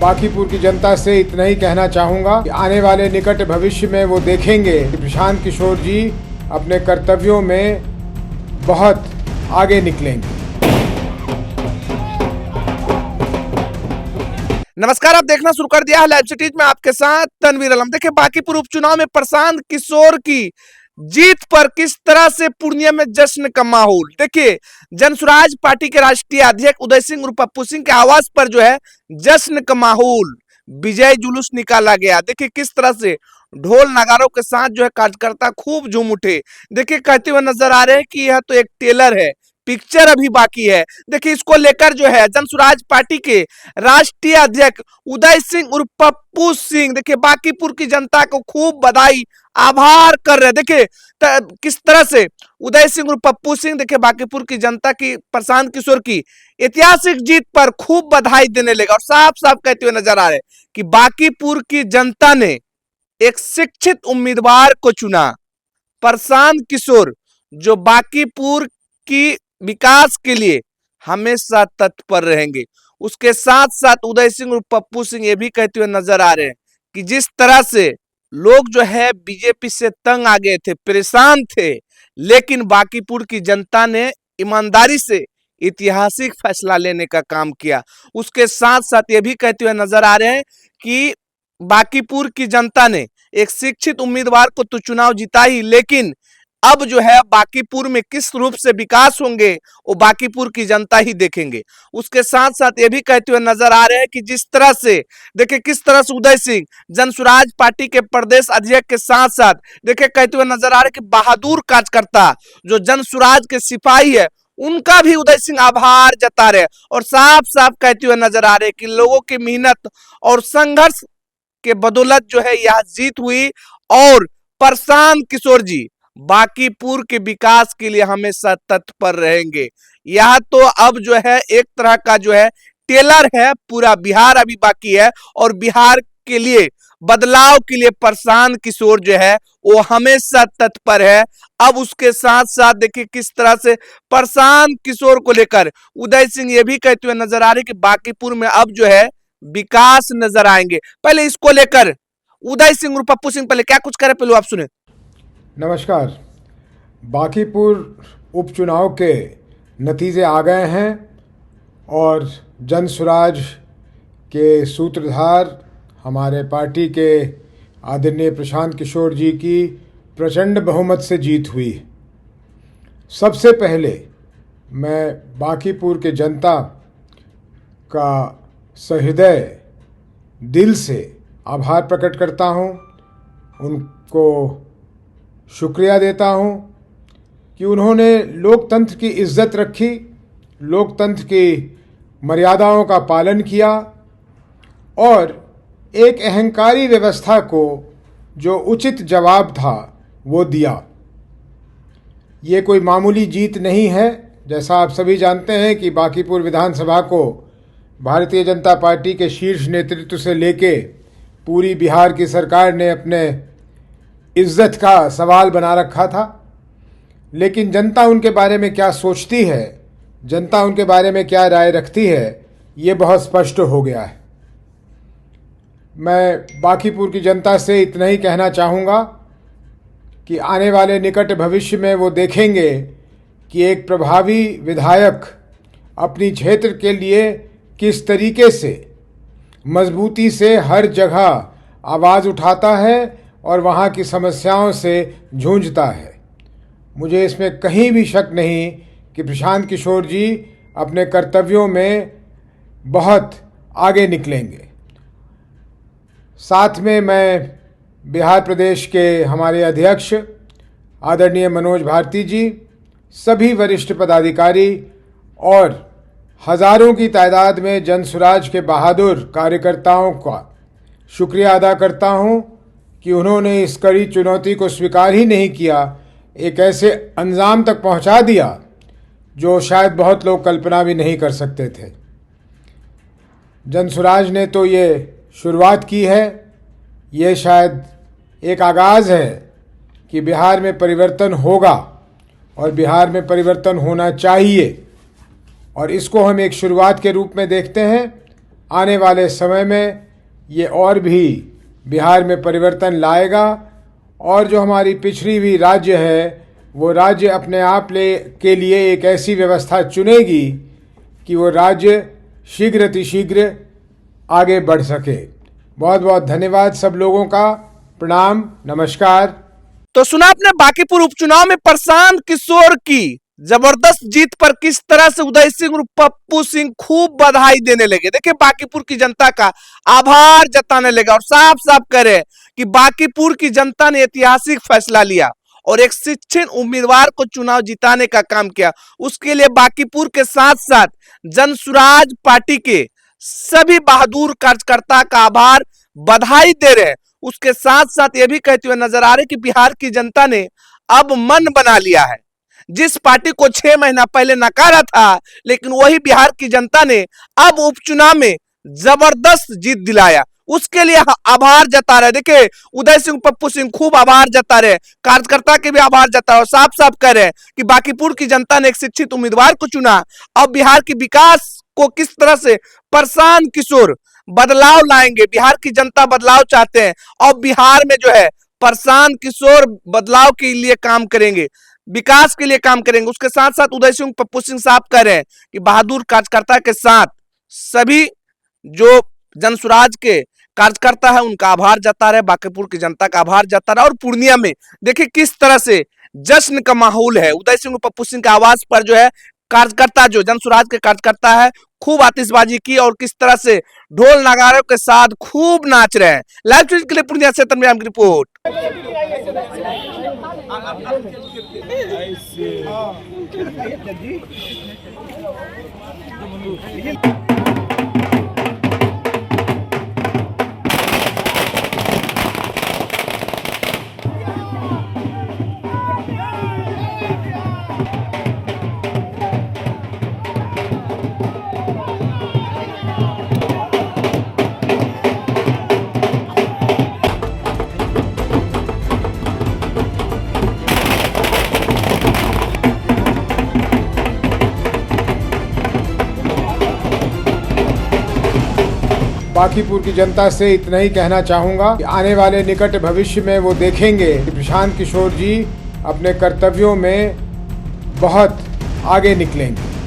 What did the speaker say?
बांकीपुर की जनता से इतना ही कहना चाहूँगा कि आने वाले निकट भविष्य में वो देखेंगे कि प्रशांत किशोर जी अपने कर्तव्यों में बहुत आगे निकलेंगे। नमस्कार, आप देखना शुरू कर दिया है लाइव सिटीज में आपके साथ तनवीर आलम। देखिए, बांकीपुर उपचुनाव में प्रशांत किशोर की जीत पर किस तरह से पूर्णिया में जश्न का माहौल। देखिए, जनसुराज पार्टी के राष्ट्रीय अध्यक्ष उदय सिंह उर्फ पप्पू सिंह के आवास पर जो है जश्न का माहौल, विजय जुलूस निकाला गया। देखिए किस तरह से ढोल नगारों के साथ जो है कार्यकर्ता खूब झूम उठे। देखिए कहते हुए नजर आ रहे हैं कि यह तो एक टेलर है, पिक्चर अभी बाकी है। देखिए इसको लेकर जो है जनसुराज पार्टी के राष्ट्रीय अध्यक्ष उदय सिंह उर्फ पप्पू सिंह देखिए बांकीपुर की जनता को खूब बधाई आभार कर रहे। देखिए किस तरह से उदय सिंह उर्फ पप्पू सिंह देखिए बांकीपुर की जनता की प्रशांत किशोर की ऐतिहासिक जीत पर खूब बधाई देने लगा और साफ साफ कहते हुए नजर आ रहे कि बांकीपुर की जनता ने एक शिक्षित उम्मीदवार को चुना, प्रशांत किशोर, जो बांकीपुर की विकास के लिए हमेशा तत्पर रहेंगे। उसके साथ साथ उदय सिंह और पप्पू सिंह ये भी कहते हुए नजर आ रहे हैं कि जिस तरह से लोग जो है बीजेपी से तंग आ गए थे, परेशान थे, लेकिन बांकीपुर की जनता ने ईमानदारी से ऐतिहासिक फैसला लेने का काम किया। उसके साथ साथ ये भी कहते हुए नजर आ रहे हैं कि बांकीपुर की जनता ने एक शिक्षित उम्मीदवार को तो चुनाव जीता ही, लेकिन अब जो है बांकीपुर में किस रूप से विकास होंगे वो बांकीपुर की जनता ही देखेंगे। उसके साथ साथ ये भी कहते हुए नजर आ रहे हैं कि जिस तरह से देखिए किस तरह से उदय सिंह जनसुराज पार्टी के प्रदेश अध्यक्ष के साथ साथ देखिए कहते हुए नजर आ रहे कि बहादुर कार्यकर्ता जो जनसुराज के सिपाही है उनका भी उदय सिंह आभार जता रहे और साफ साफ कहते हुए नजर आ रहे कि लोगों की मेहनत और संघर्ष के बदौलत जो है यह जीत हुई और प्रशांत किशोर जी बांकीपुर के विकास के लिए हमेशा तत्पर रहेंगे। यह तो अब जो है एक तरह का जो है टेलर है, पूरा बिहार अभी बाकी है और बिहार के लिए बदलाव के लिए प्रशांत किशोर जो है वो हमेशा तत्पर है। अब उसके साथ साथ देखिए किस तरह से प्रशांत किशोर को लेकर उदय सिंह ये भी कहते हुए नजर आ रहे कि बांकीपुर में अब जो है विकास नजर आएंगे। पहले इसको लेकर उदय सिंह और पप्पू सिंह पहले क्या कुछ करे, पहले आप सुने। नमस्कार। बांकीपुर उपचुनाव के नतीजे आ गए हैं और जनसुराज के सूत्रधार हमारे पार्टी के आदरणीय प्रशांत किशोर जी की प्रचंड बहुमत से जीत हुई। सबसे पहले मैं बांकीपुर के जनता का सहृदय दिल से आभार प्रकट करता हूं, उनको शुक्रिया देता हूं कि उन्होंने लोकतंत्र की इज्जत रखी, लोकतंत्र की मर्यादाओं का पालन किया और एक अहंकारी व्यवस्था को जो उचित जवाब था वो दिया। ये कोई मामूली जीत नहीं है। जैसा आप सभी जानते हैं कि बांकीपुर विधानसभा को भारतीय जनता पार्टी के शीर्ष नेतृत्व से लेके पूरी बिहार की सरकार ने अपने इज्जत का सवाल बना रखा था, लेकिन जनता उनके बारे में क्या सोचती है, जनता उनके बारे में क्या राय रखती है, ये बहुत स्पष्ट हो गया है। मैं बांकीपुर की जनता से इतना ही कहना चाहूँगा कि आने वाले निकट भविष्य में वो देखेंगे कि एक प्रभावी विधायक अपनी क्षेत्र के लिए किस तरीके से मजबूती से हर जगह आवाज़ उठाता है और वहाँ की समस्याओं से जूझता है। मुझे इसमें कहीं भी शक नहीं कि प्रशांत किशोर जी अपने कर्तव्यों में बहुत आगे निकलेंगे। साथ में मैं बिहार प्रदेश के हमारे अध्यक्ष आदरणीय मनोज भारती जी, सभी वरिष्ठ पदाधिकारी और हज़ारों की तादाद में जनसुराज के बहादुर कार्यकर्ताओं का शुक्रिया अदा करता हूं कि उन्होंने इस कड़ी चुनौती को स्वीकार ही नहीं किया, एक ऐसे अंजाम तक पहुंचा दिया जो शायद बहुत लोग कल्पना भी नहीं कर सकते थे। जनसुराज ने तो ये शुरुआत की है, ये शायद एक आगाज़ है कि बिहार में परिवर्तन होगा और बिहार में परिवर्तन होना चाहिए और इसको हम एक शुरुआत के रूप में देखते हैं। आने वाले समय में ये और भी बिहार में परिवर्तन लाएगा और जो हमारी पिछड़ी हुई राज्य है वो राज्य अपने आप के लिए एक ऐसी व्यवस्था चुनेगी कि वो राज्य शीघ्र अतिशीघ्र आगे बढ़ सके। बहुत बहुत धन्यवाद सब लोगों का। प्रणाम, नमस्कार। तो सुना आपने बांकीपुर उपचुनाव में प्रशांत किशोर की जबरदस्त जीत पर किस तरह से उदय सिंह और पप्पू सिंह खूब बधाई देने लगे। देखिए बांकीपुर की जनता का आभार जताने लगा और साफ साफ करे कि बांकीपुर की जनता ने ऐतिहासिक फैसला लिया और एक शिक्षित उम्मीदवार को चुनाव जिताने का काम किया। उसके लिए बांकीपुर के साथ साथ जनसुराज पार्टी के सभी बहादुर कार्यकर्ता का आभार बधाई दे रहे हैं। उसके साथ साथ ये भी कहते हुए नजर आ रहे कि बिहार की जनता ने अब मन बना लिया है। जिस पार्टी को 6 महीना पहले नकारा था, लेकिन वही बिहार की जनता ने अब उपचुनाव में जबरदस्त जीत दिलाया। उसके लिए आभार जता रहे। देखिए उदय सिंह पप्पू सिंह खूब आभार जता रहे, कार्यकर्ता के भी आभार जता रहे और साफ साफ कह रहे हैं कि बांकीपुर की जनता ने एक शिक्षित उम्मीदवार को चुना। अब बिहार की विकास को किस तरह से प्रशांत किशोर बदलाव लाएंगे, बिहार की जनता बदलाव चाहते हैं और बिहार में जो है प्रशांत किशोर बदलाव के लिए काम करेंगे, विकास के लिए काम करेंगे। उसके साथ साथ उदय सिंह पप्पू सिंह साहब कह रहे हैं कि बहादुर कार्यकर्ता के साथ सभी जो जनसुराज के कार्यकर्ता है उनका आभार जता रहे, बांकीपुर की जनता का आभार जता रहा। और पूर्णिया में देखिए किस तरह से जश्न का माहौल है। उदय सिंह पप्पू सिंह के आवाज पर जो है कार्यकर्ता जो जनसुराज के कार्यकर्ता है खूब आतिशबाजी की और किस तरह से ढोल नगाड़ों के साथ खूब नाच रहे हैं। लाइव न्यूज के लिए पूर्णिया से तन्वी की रिपोर्ट। बांकीपुर की जनता से इतना ही कहना चाहूँगा कि आने वाले निकट भविष्य में वो देखेंगे कि प्रशांत किशोर जी अपने कर्तव्यों में बहुत आगे निकलेंगे।